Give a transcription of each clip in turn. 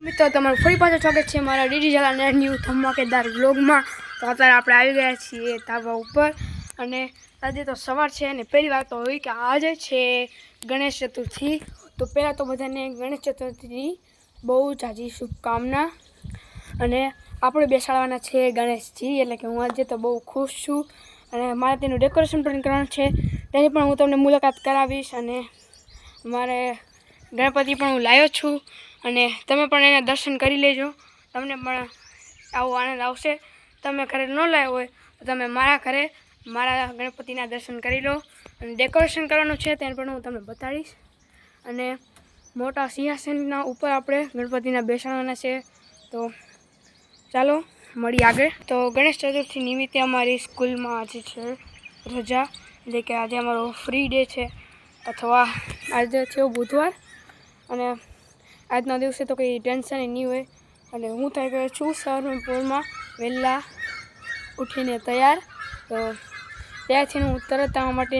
મિત્રો તમારું ફરી પાછું સ્વાગત છે મારા ડીડી ઝાલાના ન્યૂ ધમાકેદાર વ્લોગમાં। તો અત્યારે આપણે આવી ગયા છીએ ધાબા ઉપર અને આજે તો સવાર છે અને પહેલી વાત તો હોય કે આજે છે ગણેશ ચતુર્થી। તો પહેલાં તો બધાને ગણેશ ચતુર્થીની બહુ જાજી શુભકામના। અને આપણે બેસાડવાના છે ગણેશજી, એટલે કે હું આજે તો બહુ ખુશ છું અને મારે તેનું ડેકોરેશન પણ કરવાનું છે, તેની પણ હું તમને મુલાકાત કરાવીશ। અને મારે ગણપતિ પણ હું લાવ્યો છું અને તમે પણ એના દર્શન કરી લેજો, તમને પણ આવો આનંદ આવશે। તમે ઘરે ન લાવ્યો હોય તો તમે મારા ઘરે મારા ગણપતિના દર્શન કરી લો અને ડેકોરેશન કરવાનું છે તેને પણ હું તમને બતાડીશ। અને મોટા સિંહાસનના ઉપર આપણે ગણપતિના બેસાડવાના છે, તો ચાલો મળીએ આગળ। તો ગણેશ ચતુર્થી નિમિત્તે અમારી સ્કૂલમાં આજે છે રજા, એટલે કે આજે અમારો ફ્રી ડે છે, અથવા આજે છે બુધવાર અને આજના દિવસે તો કંઈ ટેન્શન નહીં હોય। અને હું થઈ ગયો છું સવારમાં વહેલા ઉઠીને તૈયાર, તો ત્યારથી હું તરત આવવા માટે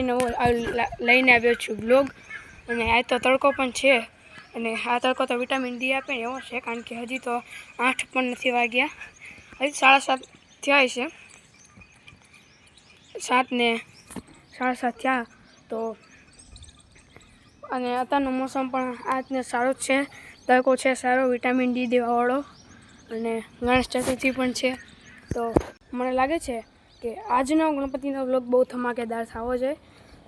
લઈને આવ્યો છું બ્લોગ। અને આજ તો તડકો પણ છે અને આ તડકો તો વિટામિન ડી આપે ને એવો છે, કારણ કે હજી તો 8 પણ નથી વાગ્યા, હજી 7:30 થયા છે, 7 ને 7:30 થયા। તો અને અત્યારનો મોસમ પણ આજને સારો જ છે, તડકો છે સારો, વિટામિન ડી દેવાવાળો, અને ગણેશ ચતુર્થી પણ છે। તો મને લાગે છે કે આજનો ગણપતિનો વ્લોગ બહુ ધમાકેદાર થવો જોઈએ।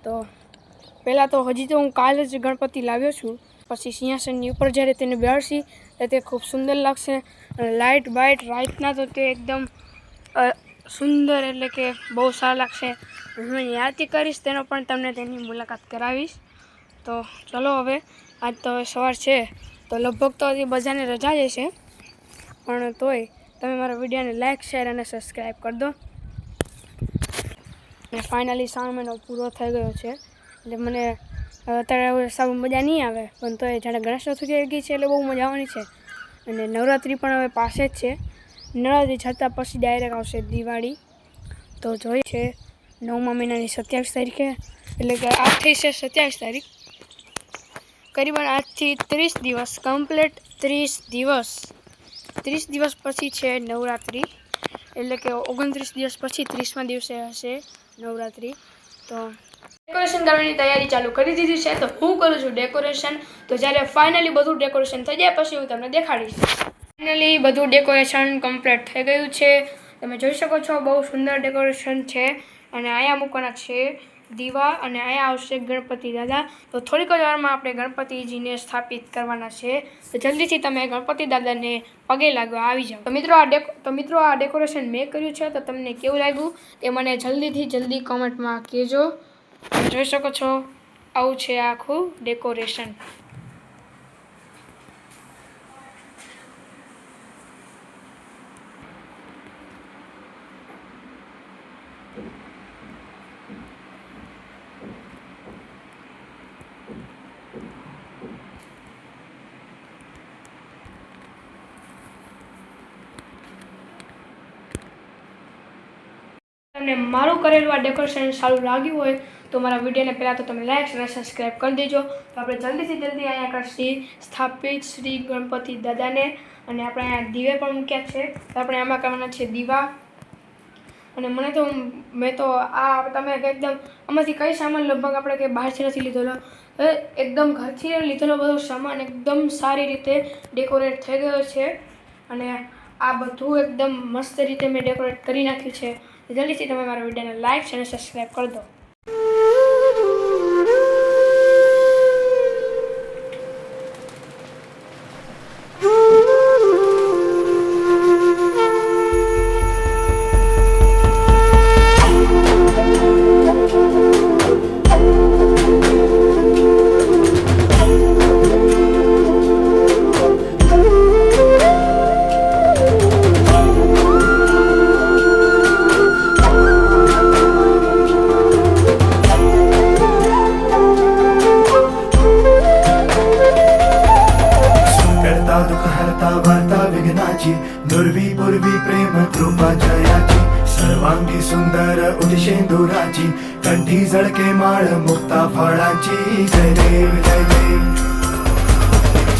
તો પહેલાં તો હજી તો હું કાલે જ ગણપતિ લાવ્યો છું, પછી સિંહાસનની ઉપર જ્યારે તેને બેસાડશી તો તે ખૂબ સુંદર લાગશે અને લાઇટ બાઇટ રાતના તો તે એકદમ સુંદર, એટલે કે બહુ સારા લાગશે। હું એની આરતી કરીશ, તેનો પણ તમને તેની મુલાકાત કરાવીશ। તો ચલો હવે આજ તો હવે સવાર છે, તો લગભગ તો હજી બધાને રજા જ છે, પણ તોય તમે મારા વિડીયોને લાઇક શેર અને સબસ્ક્રાઈબ કરી દો। અને ફાઇનલી 3 મહિનો પૂરો થઈ ગયો છે, એટલે મને અત્યારે સાવ મજા નહીં આવે, પણ તોય જાણે ગણેશ ચતુર્થી આવી ગઈ છે એટલે બહુ મજા આવવાની છે। અને નવરાત્રિ પણ હવે પાસે જ છે, નવરાત્રિ છતાં પછી ડાયરેક્ટ આવશે દિવાળી। તો જોઈ છે 9મા મહિનાની 27 તારીખે, એટલે કે આજ થઈ છે 27 તારીખ, કરીબન આજથી 30 દિવસ કમ્પ્લીટ, 30 દિવસ પછી છે નવરાત્રિ, એટલે કે 29 દિવસ પછી 30મા દિવસે હશે નવરાત્રિ। તો ડેકોરેશન કરવાની તૈયારી ચાલુ કરી દીધી છે, તો હું કરું છું ડેકોરેશન। તો જ્યારે ફાઇનલી બધું ડેકોરેશન થઈ જાય પછી હું તમને દેખાડીશ। ફાઇનલી બધું ડેકોરેશન કમ્પ્લીટ થઈ ગયું છે, તમે જોઈ શકો છો બહુ સુંદર ડેકોરેશન છે। અને અહીંયા મૂકવાના છે દીવા અને અહીંયા આવશે ગણપતિ દાદા। તો થોડીક જ વારમાં આપણે ગણપતિજીને સ્થાપિત કરવાના છે, તો જલ્દીથી તમે ગણપતિ દાદાને પગે લાગવા આવી જાઓ। તો મિત્રો આ ડેકોરેશન મેં કર્યું છે, તો તમને કેવું લાગ્યું તે મને જલ્દીથી જલ્દી કોમેન્ટમાં કહેજો। જોઈ શકો છો આવું છે આખું ડેકોરેશન। તમને મારું કરેલું આ ડેકોરેશન સારું લાગ્યું હોય તો મારા વિડીયોને પહેલાં તો તમે લાઈક અને સબસ્ક્રાઈબ કરી દેજો। તો આપણે જલ્દીથી જલ્દી અહીંયા કરશી સ્થાપિત શ્રી ગણપતિ દાદાને, અને આપણે અહીંયા દીવે પણ મૂક્યા છે, તો આપણે આમાં કરવાના છે દીવા। અને મેં તો આ તમે એકદમ આમાંથી કઈ સામાન લગભગ આપણે કંઈ બહારથી નથી લીધેલો, એકદમ ઘરથી લીધેલો બધો સામાન એકદમ સારી રીતે ડેકોરેટ થઈ ગયો છે, અને આ બધું એકદમ મસ્ત રીતે મેં ડેકોરેટ કરી નાખ્યું છે। જલ્દીથી તમે મારા વિડીયોને લાઈક અને સબસ્ક્રાઈબ કરી દો। दुर्वी पूर्वी प्रेम कृपा जयाची सर्वांगी सुंदर उदिशेंदुराची कंठी झळके माळ मुक्ता फळाची जय देव जय देव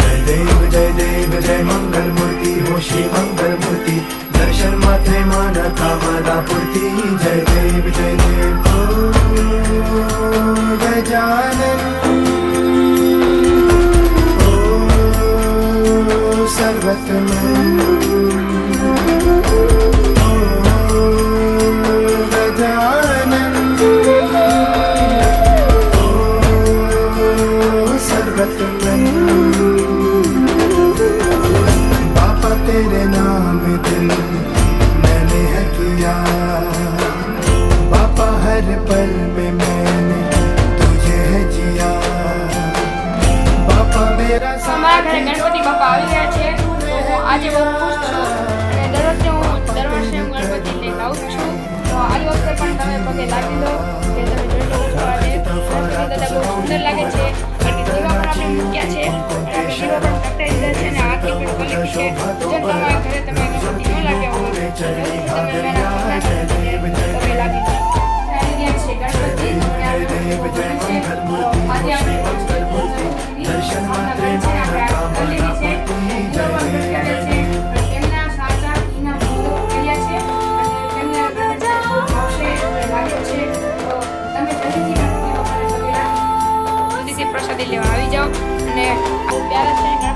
जय देव जय मंगल मूर्ति हो श्री मंगल मूर्ति दर्शन मात्रे माना कामना पूर्ति जय देव ओ गजानन ओ सर्वतमन ओ गजानन ओ सर्वतमन तेरे नाम दिल मैंने है किया बापा हर पल में मैंने तुझे है जिया बापा मेरा અમારા ઘરે ગણપતિ બાપા આવી ગયા છે તો હું આજે બહુ ખુશ છું અને દર વર્ષે હું ગણપતિને ગાઉં છું તો આ વખતે પણ તમે પગે લાગી દો કે તમે જોઈ લો છો આજે ગણપતિ દાદા બહુ સુંદર લાગે છે અને દીવા પણ આપણે મૂક્યા છે અને આપણે દીવા પણ પ્રગટાવી દીધા છે અને આરતી પણ કરી છે જો તમારા ઘરે તમે ગણપતિ ન લાગ્યા હોય તો જલ્દીથી તમે મેરા પગે લાગી દો આવી ગયા છે ગણપતિ આજે આપણે દર્શન માત્રે પ્રસાદી લેવા આવી જાઓ અને આ પ્યારા છે